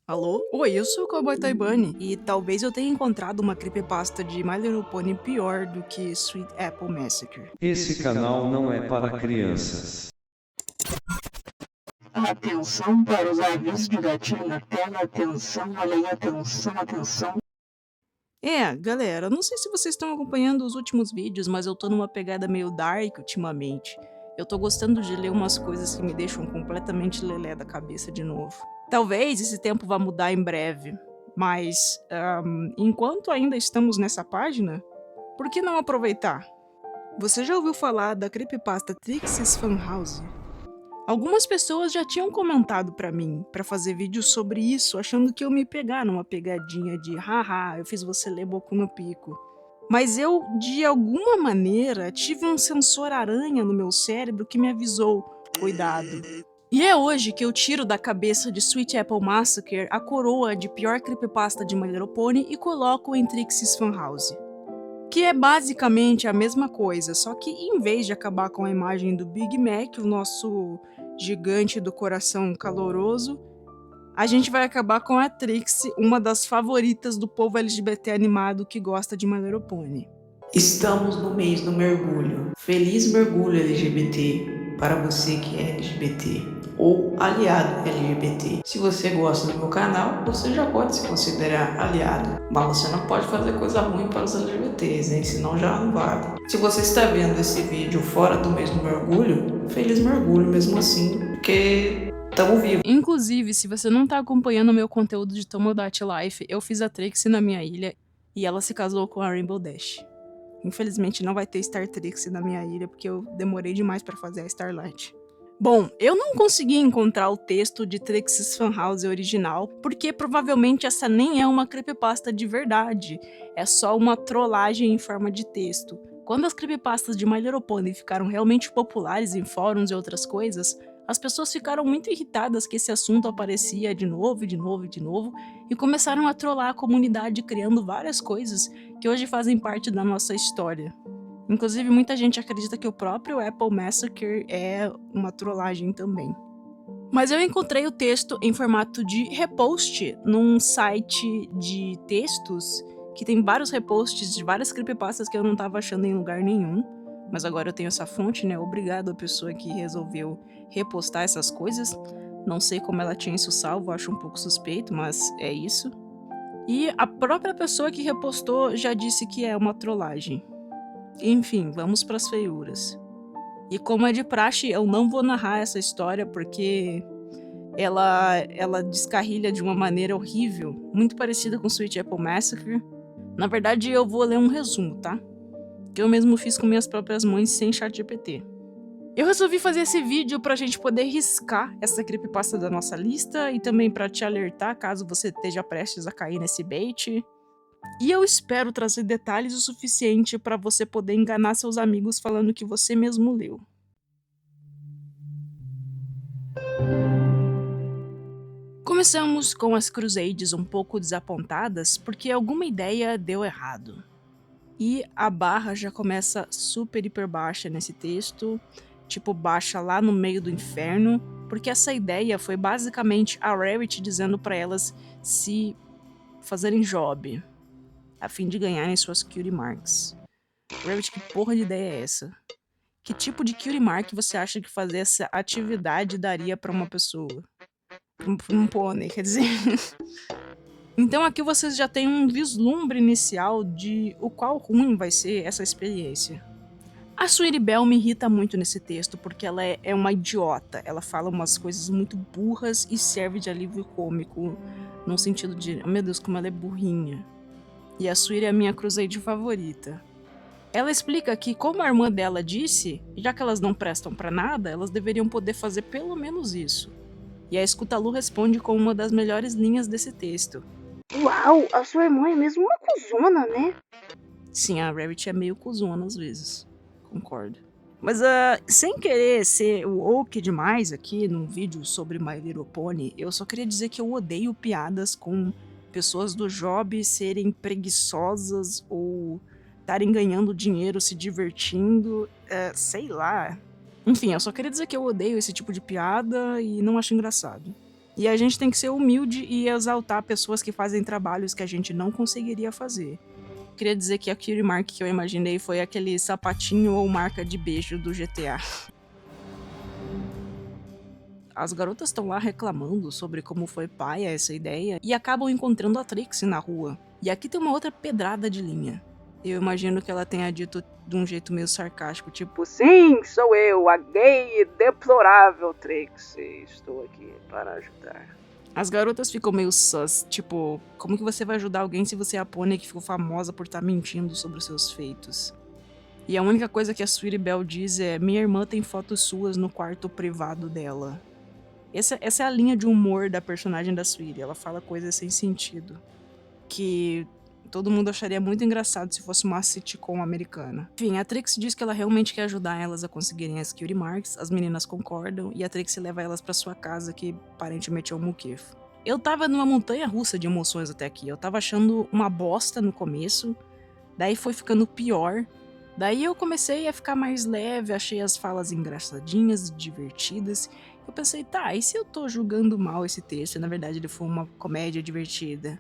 Alô? Oi, eu sou o Cowboy Taibane e talvez eu tenha encontrado uma creepypasta de My Little Pony pior do que Sweet Apple Massacre. Esse canal não é para crianças. Atenção para os avisos de gatilho na tela, atenção, olha aí, atenção, atenção. Galera, não sei se vocês estão acompanhando os últimos vídeos, mas eu tô numa pegada meio dark ultimamente. Eu tô gostando de ler umas coisas que me deixam completamente lelé da cabeça de novo. Talvez esse tempo vá mudar em breve, mas enquanto ainda estamos nessa página, por que não aproveitar? Você já ouviu falar da creepypasta Trixie's Funhouse? Algumas pessoas já tinham comentado pra mim pra fazer vídeos sobre isso, achando que eu me pegar numa pegadinha de haha, eu fiz você ler Boku no Pico. Mas eu, de alguma maneira, tive um sensor aranha no meu cérebro que me avisou, cuidado. E é hoje que eu tiro da cabeça de Sweet Apple Massacre a coroa de pior creepypasta de My Little Pony e coloco em Trixie's Funhouse. Que é basicamente a mesma coisa, só que em vez de acabar com a imagem do Big Mac, o nosso gigante do coração caloroso, a gente vai acabar com a Trixie, uma das favoritas do povo LGBT animado que gosta de My Little Pony. Estamos no mês do mergulho. Feliz mergulho LGBT para você que é LGBT ou aliado LGBT. Se você gosta do meu canal, você já pode se considerar aliado, mas você não pode fazer coisa ruim para os LGBTs, hein? Senão já não vale. Se você está vendo esse vídeo fora do mês do mergulho, feliz mergulho mesmo assim, porque estamos vivos. Inclusive, se você não tá acompanhando o meu conteúdo de Tomodachi Life, eu fiz a Trixie na minha ilha e ela se casou com a Rainbow Dash. Infelizmente não vai ter Star Trixie na minha ilha porque eu demorei demais pra fazer a Starlight. Bom, eu não consegui encontrar o texto de Trixie's Funhouse original, porque provavelmente essa nem é uma creepypasta de verdade, é só uma trollagem em forma de texto. Quando as creepypastas de My Little Pony ficaram realmente populares em fóruns e outras coisas, as pessoas ficaram muito irritadas que esse assunto aparecia de novo, e começaram a trollar a comunidade criando várias coisas que hoje fazem parte da nossa história. Inclusive, muita gente acredita que o próprio Apple Massacre é uma trollagem também. Mas eu encontrei o texto em formato de repost num site de textos que tem vários reposts de várias creepypastas que eu não tava achando em lugar nenhum. Mas agora eu tenho essa fonte, né? Obrigado à pessoa que resolveu repostar essas coisas. Não sei como ela tinha isso salvo, acho um pouco suspeito, mas é isso. E a própria pessoa que repostou já disse que é uma trollagem. Enfim, vamos pras feiuras. E como é de praxe, eu não vou narrar essa história porque ela descarrilha de uma maneira horrível, muito parecida com Sweet Apple Massacre. Na verdade, eu vou ler um resumo, tá? Que eu mesmo fiz com minhas próprias mãos sem ChatGPT. Eu resolvi fazer esse vídeo pra gente poder riscar essa creepypasta da nossa lista e também pra te alertar caso você esteja prestes a cair nesse bait. E eu espero trazer detalhes o suficiente para você poder enganar seus amigos falando que você mesmo leu. Começamos com as Crusades um pouco desapontadas porque alguma ideia deu errado. E a barra já começa super hiper baixa nesse texto, tipo baixa lá no meio do inferno, porque essa ideia foi basicamente a Rarity dizendo para elas se fazerem job, a fim de ganharem suas cutie marks. Rarity, que porra de ideia é essa? Que tipo de cutie mark você acha que fazer essa atividade daria para uma pessoa? Um pônei, quer dizer. Então aqui vocês já têm um vislumbre inicial de o qual ruim vai ser essa experiência. A Sweetie Belle me irrita muito nesse texto porque ela é uma idiota. Ela fala umas coisas muito burras e serve de alívio cômico, no sentido de, oh, meu Deus, como ela é burrinha. E a Sweetie é a minha Crusade favorita. Ela explica que, como a irmã dela disse, já que elas não prestam pra nada, elas deveriam poder fazer pelo menos isso. E a Scutalu responde com uma das melhores linhas desse texto. Uau, a sua irmã é mesmo uma cuzona, né? Sim, a Rarity é meio cuzona às vezes. Concordo. Mas sem querer ser woke demais aqui num vídeo sobre My Little Pony, eu só queria dizer que eu odeio piadas com pessoas do job serem preguiçosas ou estarem ganhando dinheiro se divertindo, sei lá. Enfim, eu só queria dizer que eu odeio esse tipo de piada e não acho engraçado. E a gente tem que ser humilde e exaltar pessoas que fazem trabalhos que a gente não conseguiria fazer. Queria dizer que a Cutie Mark que eu imaginei foi aquele sapatinho ou marca de beijo do GTA. As garotas estão lá reclamando sobre como foi paia essa ideia e acabam encontrando a Trixie na rua. E aqui tem uma outra pedrada de linha. Eu imagino que ela tenha dito de um jeito meio sarcástico, tipo: sim, sou eu, a gay e deplorável Trixie. Estou aqui para ajudar. As garotas ficam meio sus, tipo, como que você vai ajudar alguém se você é a pônei que ficou famosa por estar mentindo sobre os seus feitos? E a única coisa que a Sweetie Belle diz é: minha irmã tem fotos suas no quarto privado dela. Essa é a linha de humor da personagem da Sweetie, ela fala coisas sem sentido. Que todo mundo acharia muito engraçado se fosse uma sitcom americana. Enfim, a Trixie diz que ela realmente quer ajudar elas a conseguirem as Cutie Marks, as meninas concordam e a Trixie leva elas pra sua casa, que aparentemente é um muquefo. Eu tava numa montanha russa de emoções até aqui, eu tava achando uma bosta no começo, daí foi ficando pior, daí eu comecei a ficar mais leve, achei as falas engraçadinhas e divertidas. Eu pensei, tá, e se eu tô julgando mal esse texto e na verdade ele foi uma comédia divertida?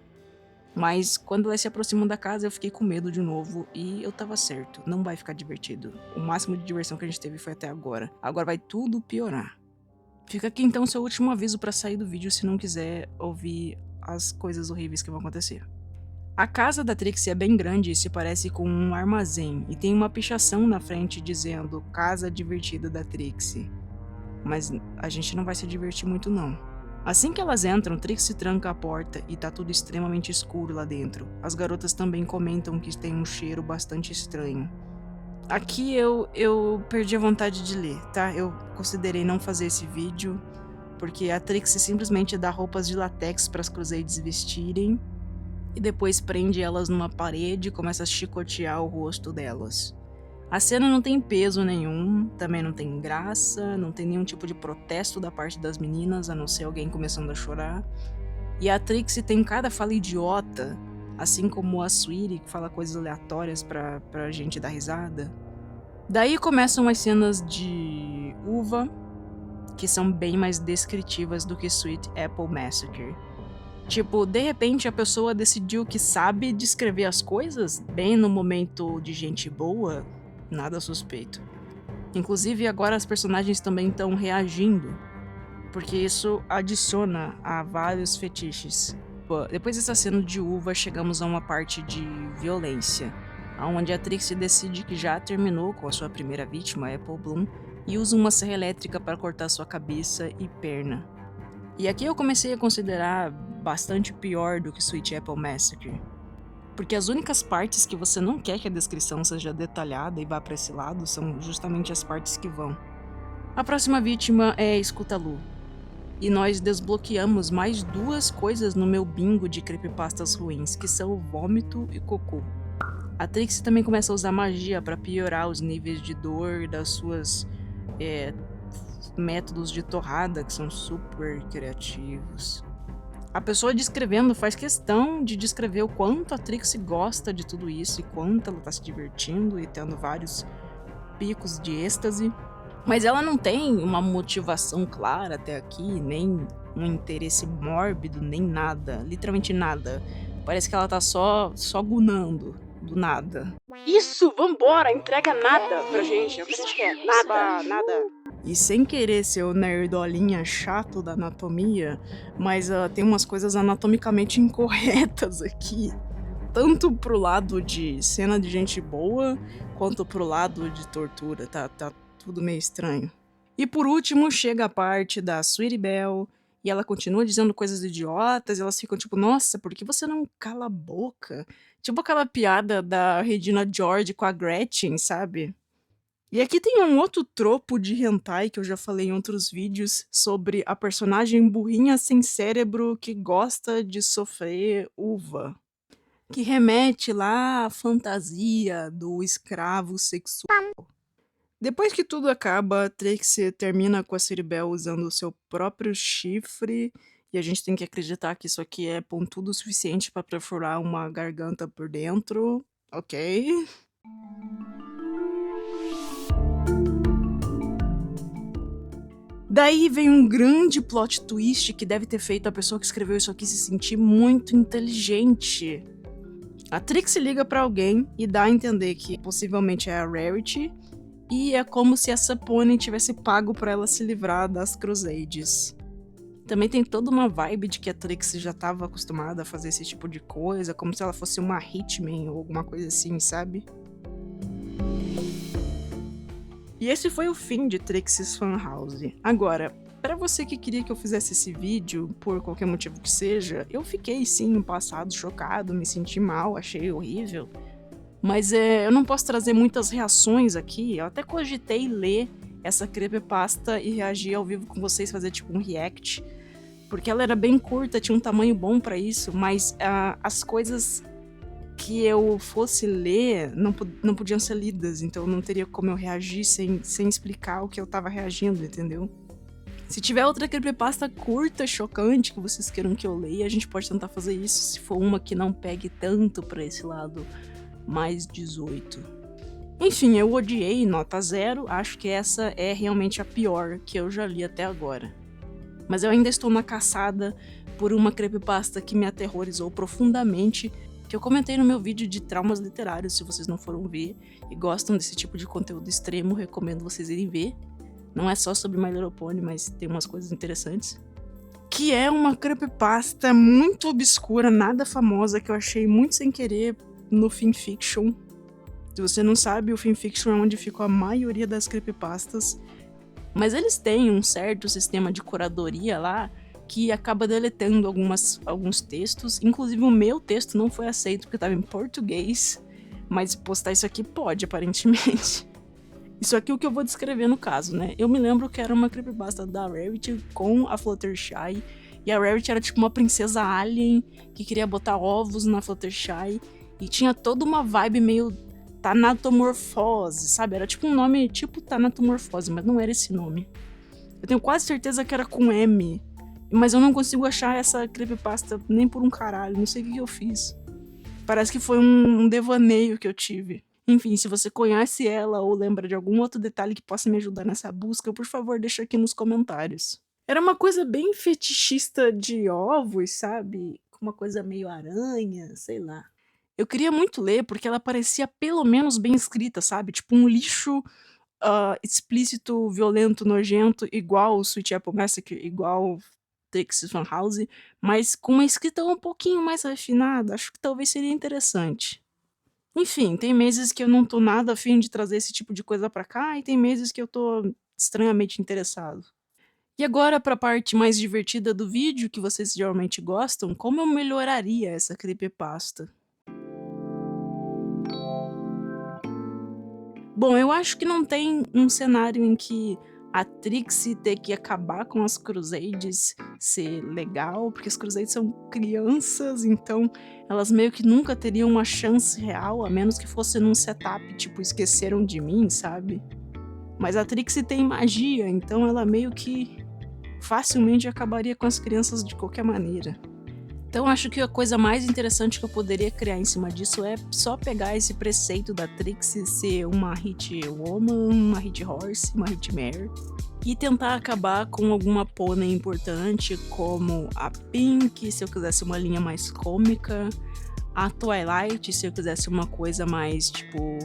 Mas quando elas se aproximam da casa eu fiquei com medo de novo e eu tava certo, não vai ficar divertido. O máximo de diversão que a gente teve foi até agora. Agora vai tudo piorar. Fica aqui então seu último aviso pra sair do vídeo se não quiser ouvir as coisas horríveis que vão acontecer. A casa da Trixie é bem grande e se parece com um armazém e tem uma pichação na frente dizendo Casa Divertida da Trixie. Mas a gente não vai se divertir muito não. Assim que elas entram, Trixie tranca a porta e tá tudo extremamente escuro lá dentro. As garotas também comentam que tem um cheiro bastante estranho. Aqui eu perdi a vontade de ler, tá? Eu considerei não fazer esse vídeo, porque a Trixie simplesmente dá roupas de latex para as Crusades vestirem e depois prende elas numa parede e começa a chicotear o rosto delas. A cena não tem peso nenhum, também não tem graça, não tem nenhum tipo de protesto da parte das meninas, a não ser alguém começando a chorar. E a Trixie tem cada fala idiota, assim como a Sweetie, que fala coisas aleatórias pra gente dar risada. Daí começam as cenas de uva, que são bem mais descritivas do que Sweet Apple Massacre. Tipo, de repente a pessoa decidiu que sabe descrever as coisas, bem no momento de gente boa, nada suspeito. Inclusive agora as personagens também estão reagindo, porque isso adiciona a vários fetiches. Depois dessa cena de uva, chegamos a uma parte de violência, onde a Trixie decide que já terminou com a sua primeira vítima, Apple Bloom, e usa uma serra elétrica para cortar sua cabeça e perna. E aqui eu comecei a considerar bastante pior do que Sweet Apple Massacre, porque as únicas partes que você não quer que a descrição seja detalhada e vá para esse lado são justamente as partes que vão. A próxima vítima é Scootaloo, e nós desbloqueamos mais duas coisas no meu bingo de creepypastas ruins, que são o vômito e cocô. A Trixie também começa a usar magia para piorar os níveis de dor das suas métodos de torrada, que são super criativos. A pessoa descrevendo faz questão de descrever o quanto a Trixie gosta de tudo isso e quanto ela tá se divertindo e tendo vários picos de êxtase. Mas ela não tem uma motivação clara até aqui, nem um interesse mórbido, nem nada. Literalmente nada. Parece que ela tá só gunando, do nada. Isso, vambora, entrega nada pra gente. É o que a gente quer, nada. E sem querer ser o nerdolinha chato da anatomia, mas tem umas coisas anatomicamente incorretas aqui. Tanto pro lado de cena de gente boa, quanto pro lado de tortura. Tá tudo meio estranho. E por último, chega a parte da Sweetie Belle, e ela continua dizendo coisas idiotas, e elas ficam tipo, nossa, por que você não cala a boca? Tipo aquela piada da Regina George com a Gretchen, sabe? E aqui tem um outro tropo de hentai que eu já falei em outros vídeos sobre a personagem burrinha sem cérebro que gosta de sofrer uva. Que remete lá à fantasia do escravo sexual. Depois que tudo acaba, Trixie termina com a Sweetie Belle usando o seu próprio chifre, e a gente tem que acreditar que isso aqui é pontudo o suficiente para perfurar uma garganta por dentro, ok? Daí vem um grande plot twist que deve ter feito a pessoa que escreveu isso aqui se sentir muito inteligente. A Trixie liga pra alguém e dá a entender que possivelmente é a Rarity, e é como se essa pônei tivesse pago pra ela se livrar das Crusades. Também tem toda uma vibe de que a Trixie já estava acostumada a fazer esse tipo de coisa, como se ela fosse uma hitman ou alguma coisa assim, sabe? E esse foi o fim de Trixie's Funhouse. Agora, pra você que queria que eu fizesse esse vídeo, por qualquer motivo que seja, eu fiquei sim no passado chocado, me senti mal, achei horrível. Mas eu não posso trazer muitas reações aqui, eu até cogitei ler essa creepypasta e reagir ao vivo com vocês, fazer tipo um react. Porque ela era bem curta, tinha um tamanho bom pra isso, mas as coisas que eu fosse ler não podiam ser lidas, então não teria como eu reagir sem explicar o que eu tava reagindo, entendeu? Se tiver outra creepypasta curta, chocante, que vocês queiram que eu leia, a gente pode tentar fazer isso, se for uma que não pegue tanto pra esse lado mais 18. Enfim, eu odiei, nota 0, acho que essa é realmente a pior que eu já li até agora. Mas eu ainda estou na caçada por uma creepypasta que me aterrorizou profundamente, que eu comentei no meu vídeo de traumas literários, se vocês não foram ver e gostam desse tipo de conteúdo extremo, recomendo vocês irem ver. Não é só sobre My Little Pony, mas tem umas coisas interessantes. Que é uma creepypasta muito obscura, nada famosa, que eu achei muito sem querer no fanfiction. Se você não sabe, o fanfiction é onde fica a maioria das creepypastas. Mas eles têm um certo sistema de curadoria lá que acaba deletando alguns textos. Inclusive o meu texto não foi aceito porque estava em português. Mas postar isso aqui pode, aparentemente. Isso aqui é o que eu vou descrever no caso, né? Eu me lembro que era uma creepypasta da Rarity com a Fluttershy. E a Rarity era tipo uma princesa alien que queria botar ovos na Fluttershy. E tinha toda uma vibe meio Thanatomorphose, sabe? Era tipo um nome tipo Thanatomorphose, mas não era esse nome. Eu tenho quase certeza que era com M, mas eu não consigo achar essa creepypasta nem por um caralho, não sei o que eu fiz. Parece que foi um devaneio que eu tive. Enfim, se você conhece ela ou lembra de algum outro detalhe que possa me ajudar nessa busca, por favor, deixa aqui nos comentários. Era uma coisa bem fetichista de ovos, sabe? Uma coisa meio aranha, sei lá. Eu queria muito ler porque ela parecia pelo menos bem escrita, sabe? Tipo um lixo explícito, violento, nojento, igual o Sweet Apple Massacre, igual Trixie's Funhouse, mas com uma escrita um pouquinho mais refinada, acho que talvez seria interessante. Enfim, tem meses que eu não tô nada afim de trazer esse tipo de coisa pra cá, e tem meses que eu tô estranhamente interessado. E agora pra parte mais divertida do vídeo, que vocês geralmente gostam, como eu melhoraria essa creepypasta? Bom, eu acho que não tem um cenário em que a Trixie ter que acabar com as Crusades ser legal, porque as Crusades são crianças, então elas meio que nunca teriam uma chance real, a menos que fosse num setup tipo Esqueceram de Mim, sabe? Mas a Trixie tem magia, então ela meio que facilmente acabaria com as crianças de qualquer maneira. Então acho que a coisa mais interessante que eu poderia criar em cima disso é só pegar esse preceito da Trixie ser uma hit woman, uma hit horse, uma hit mare, e tentar acabar com alguma pônei importante como a Pink, se eu quisesse uma linha mais cômica, a Twilight, se eu quisesse uma coisa mais tipo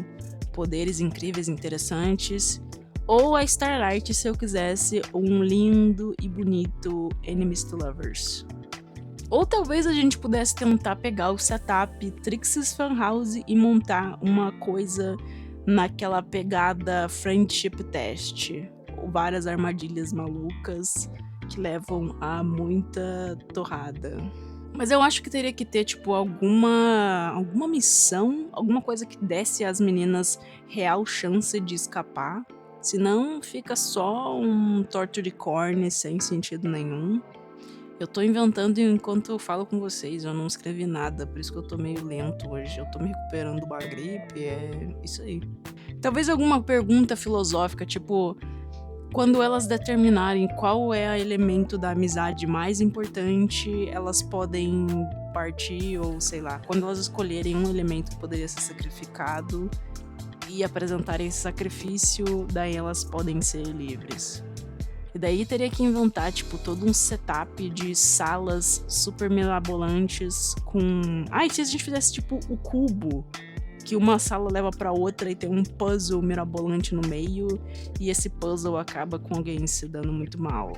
poderes incríveis, interessantes, ou a Starlight, se eu quisesse um lindo e bonito Enemies to Lovers. Ou talvez a gente pudesse tentar pegar o setup Trixie's Funhouse e montar uma coisa naquela pegada Friendship Test, ou várias armadilhas malucas que levam a muita torrada. Mas eu acho que teria que ter, tipo, alguma missão, alguma coisa que desse às meninas real chance de escapar. Senão fica só um torture corn sem sentido nenhum. Eu tô inventando enquanto eu falo com vocês, eu não escrevi nada, por isso que eu tô meio lento hoje. Eu tô me recuperando de uma gripe, é isso aí. Talvez alguma pergunta filosófica, tipo, quando elas determinarem qual é o elemento da amizade mais importante, elas podem partir, ou sei lá, quando elas escolherem um elemento que poderia ser sacrificado e apresentarem esse sacrifício, daí elas podem ser livres. E daí teria que inventar, tipo, todo um setup de salas super mirabolantes com... Ah, e se a gente fizesse, tipo, o cubo, que uma sala leva pra outra e tem um puzzle mirabolante no meio, e esse puzzle acaba com alguém se dando muito mal.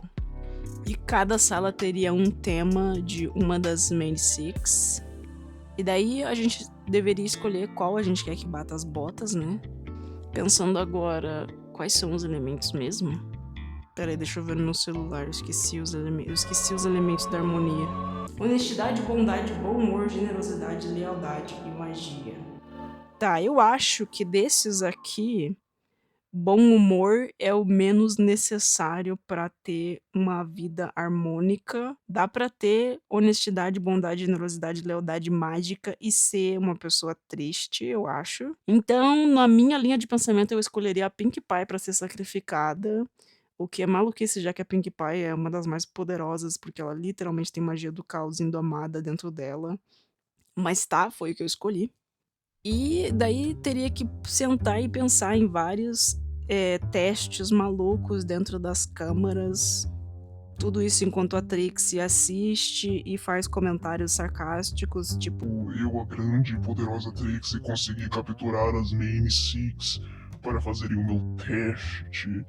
E cada sala teria um tema de uma das main six. E daí a gente deveria escolher qual a gente quer que bata as botas, né? Pensando agora, quais são os elementos mesmo? Peraí, deixa eu ver no meu celular, eu esqueci os elementos da harmonia. Honestidade, bondade, bom humor, generosidade, lealdade e magia. Tá, eu acho que desses aqui, bom humor é o menos necessário pra ter uma vida harmônica. Dá pra ter honestidade, bondade, generosidade, lealdade mágica e ser uma pessoa triste, eu acho. Então, na minha linha de pensamento, eu escolheria a Pinkie Pie pra ser sacrificada. O que é maluquice, já que a Pinkie Pie é uma das mais poderosas, porque ela literalmente tem magia do caos indomada dentro dela. Mas tá, foi o que eu escolhi. E daí teria que sentar e pensar em vários testes malucos dentro das câmaras. Tudo isso enquanto a Trixie assiste e faz comentários sarcásticos, tipo... Eu, a grande e poderosa Trixie, consegui capturar as Main Six para fazerem o meu teste.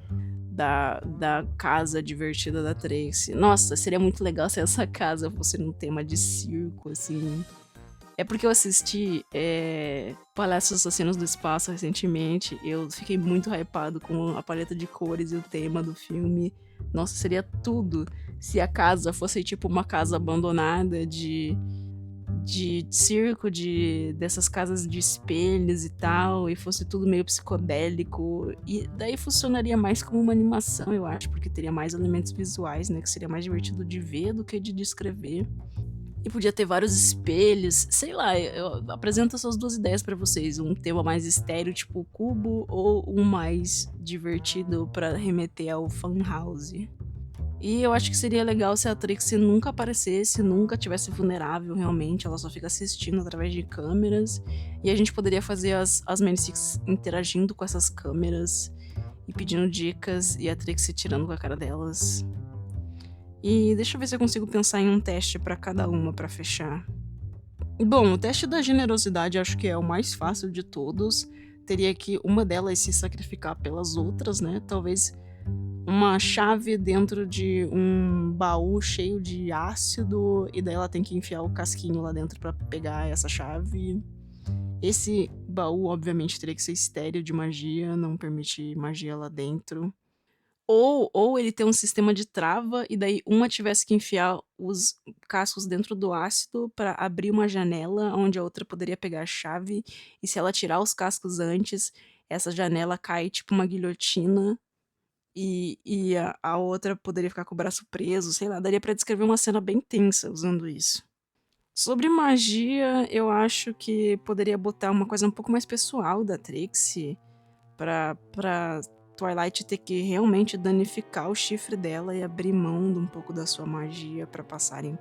Da casa divertida da Trixie. Nossa, seria muito legal se essa casa fosse num tema de circo, assim. É porque eu assisti Palhaços Assassinos do Espaço recentemente. Eu fiquei muito hypado com a paleta de cores e o tema do filme. Nossa, seria tudo se a casa fosse tipo uma casa abandonada de circo, dessas casas de espelhos e tal, e fosse tudo meio psicodélico. E daí funcionaria mais como uma animação, eu acho, porque teria mais elementos visuais, né? Que seria mais divertido de ver do que de descrever. E podia ter vários espelhos, sei lá, eu apresento essas duas ideias pra vocês, um tema mais estéreo, tipo cubo, ou um mais divertido pra remeter ao Funhouse. E eu acho que seria legal se a Trixie nunca aparecesse, nunca tivesse vulnerável realmente, ela só fica assistindo através de câmeras, e a gente poderia fazer as Main Six interagindo com essas câmeras e pedindo dicas, e a Trixie tirando com a cara delas. E deixa eu ver se eu consigo pensar em um teste pra cada uma pra fechar. Bom, o teste da generosidade acho que é o mais fácil de todos. Teria que uma delas se sacrificar pelas outras, né? Talvez uma chave dentro de um baú cheio de ácido, e daí ela tem que enfiar o casquinho lá dentro pra pegar essa chave. Esse baú, obviamente, teria que ser estéril de magia, não permite magia lá dentro. Ou ele tem um sistema de trava, e daí uma tivesse que enfiar os cascos dentro do ácido pra abrir uma janela, onde a outra poderia pegar a chave, e se ela tirar os cascos antes, essa janela cai tipo uma guilhotina, e a outra poderia ficar com o braço preso, sei lá, daria pra descrever uma cena bem tensa usando isso. Sobre magia, eu acho que poderia botar uma coisa um pouco mais pessoal da Trixie, pra Twilight ter que realmente danificar o chifre dela e abrir mão de um pouco da sua magia pra passarem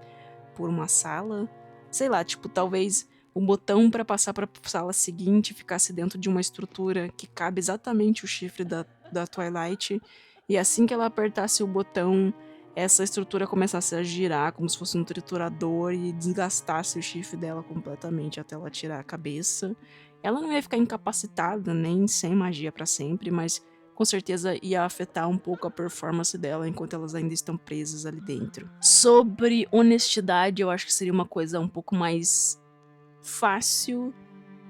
por uma sala. Sei lá, tipo, talvez o botão pra passar pra sala seguinte ficasse dentro de uma estrutura que cabe exatamente o chifre da Twilight, e assim que ela apertasse o botão, essa estrutura começasse a girar como se fosse um triturador e desgastasse o chifre dela completamente até ela tirar a cabeça. Ela não ia ficar incapacitada nem sem magia pra sempre, mas com certeza ia afetar um pouco a performance dela enquanto elas ainda estão presas ali dentro. Sobre honestidade, eu acho que seria uma coisa um pouco mais fácil,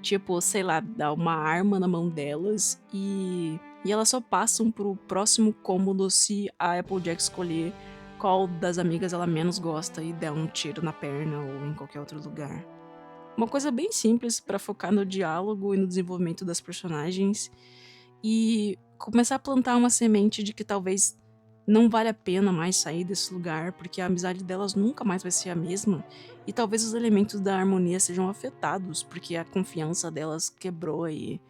tipo, sei lá, dar uma arma na mão delas e elas só passam pro próximo cômodo se a Applejack escolher qual das amigas ela menos gosta e der um tiro na perna ou em qualquer outro lugar. Uma coisa bem simples pra focar no diálogo e no desenvolvimento das personagens e começar a plantar uma semente de que talvez não vale a pena mais sair desse lugar, porque a amizade delas nunca mais vai ser a mesma, e talvez os elementos da harmonia sejam afetados, porque a confiança delas quebrou e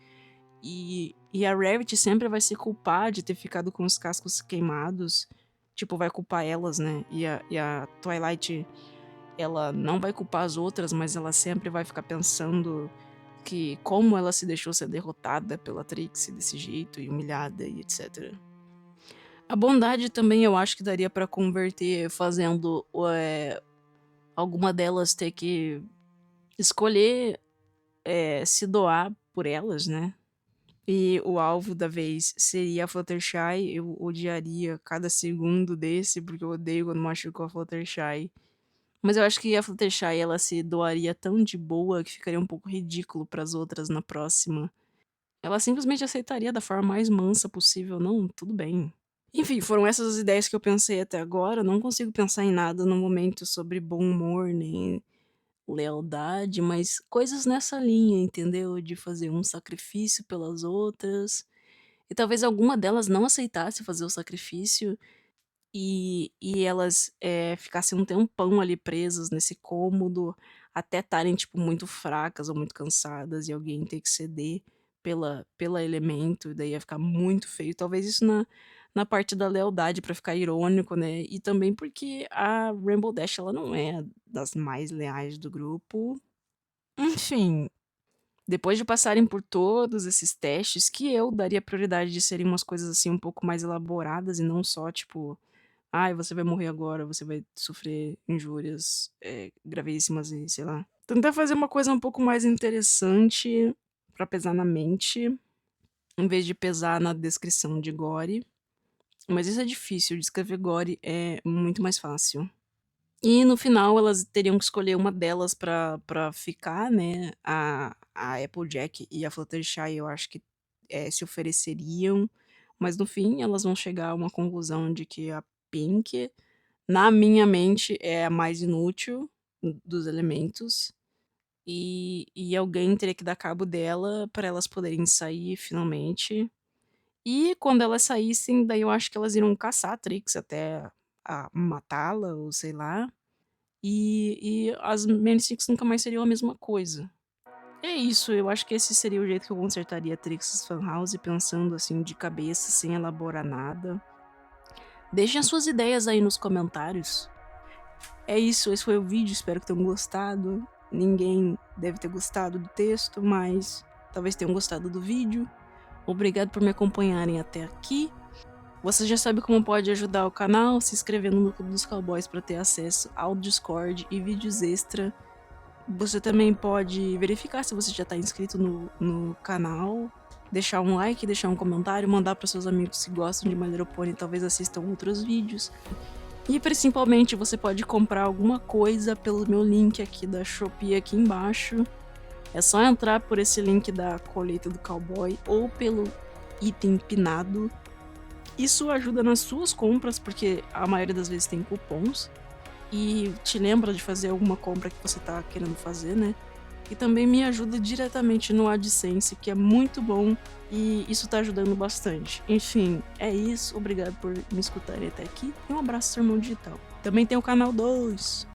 a Rarity sempre vai se culpar de ter ficado com os cascos queimados, tipo, vai culpar elas, né? E a Twilight, ela não vai culpar as outras, mas ela sempre vai ficar pensando que como ela se deixou ser derrotada pela Trixie desse jeito e humilhada e etc. A bondade também eu acho que daria pra converter fazendo alguma delas ter que escolher se doar por elas, né? E o alvo da vez seria a Fluttershy. Eu odiaria cada segundo desse, porque eu odeio quando machucou a Fluttershy. Mas eu acho que a Fluttershy, ela se doaria tão de boa que ficaria um pouco ridículo pras outras na próxima. Ela simplesmente aceitaria da forma mais mansa possível. Não, tudo bem. Enfim, foram essas as ideias que eu pensei até agora. Não consigo pensar em nada no momento sobre bom humor, nem lealdade, mas coisas nessa linha, entendeu? De fazer um sacrifício pelas outras. E talvez alguma delas não aceitasse fazer o sacrifício e elas ficassem um tempão ali presas nesse cômodo, até estarem, tipo, muito fracas ou muito cansadas e alguém ter que ceder pela elemento, e daí ia ficar muito feio. Talvez isso na parte da lealdade, pra ficar irônico, né? E também porque a Rainbow Dash, ela não é das mais leais do grupo. Enfim, depois de passarem por todos esses testes, que eu daria prioridade de serem umas coisas assim um pouco mais elaboradas e não só tipo, ai, você vai morrer agora, você vai sofrer injúrias gravíssimas e sei lá. Tentar fazer uma coisa um pouco mais interessante pra pesar na mente, em vez de pesar na descrição de gore. Mas isso é difícil, descrever gore é muito mais fácil. E no final elas teriam que escolher uma delas pra ficar, né? A Applejack e a Fluttershy eu acho que se ofereceriam, mas no fim elas vão chegar a uma conclusão de que a Pink, na minha mente, é a mais inútil dos elementos. E alguém teria que dar cabo dela pra elas poderem sair finalmente. E quando elas saíssem, daí eu acho que elas iriam caçar a Trix até matá-la, ou sei lá. E as Main Six nunca mais seriam a mesma coisa. É isso, eu acho que esse seria o jeito que eu consertaria a Trix's Fan House, pensando assim de cabeça, sem elaborar nada. Deixem as suas ideias aí nos comentários. É isso, esse foi o vídeo, espero que tenham gostado. Ninguém deve ter gostado do texto, mas talvez tenham gostado do vídeo. Obrigado por me acompanharem até aqui. Você já sabe como pode ajudar o canal, se inscrevendo no Clube dos Cowboys para ter acesso ao Discord e vídeos extra. Você também pode verificar se você já está inscrito no canal, deixar um like, deixar um comentário, mandar para seus amigos que gostam de My Little Pony e talvez assistam outros vídeos. E principalmente você pode comprar alguma coisa pelo meu link aqui da Shopee aqui embaixo. É só entrar por esse link da colheita do cowboy ou pelo item pinado. Isso ajuda nas suas compras, porque a maioria das vezes tem cupons. E te lembra de fazer alguma compra que você tá querendo fazer, né? E também me ajuda diretamente no AdSense, que é muito bom. E isso tá ajudando bastante. Enfim, é isso. Obrigado por me escutarem até aqui. E um abraço, Sermão Digital. Também tem o canal 2.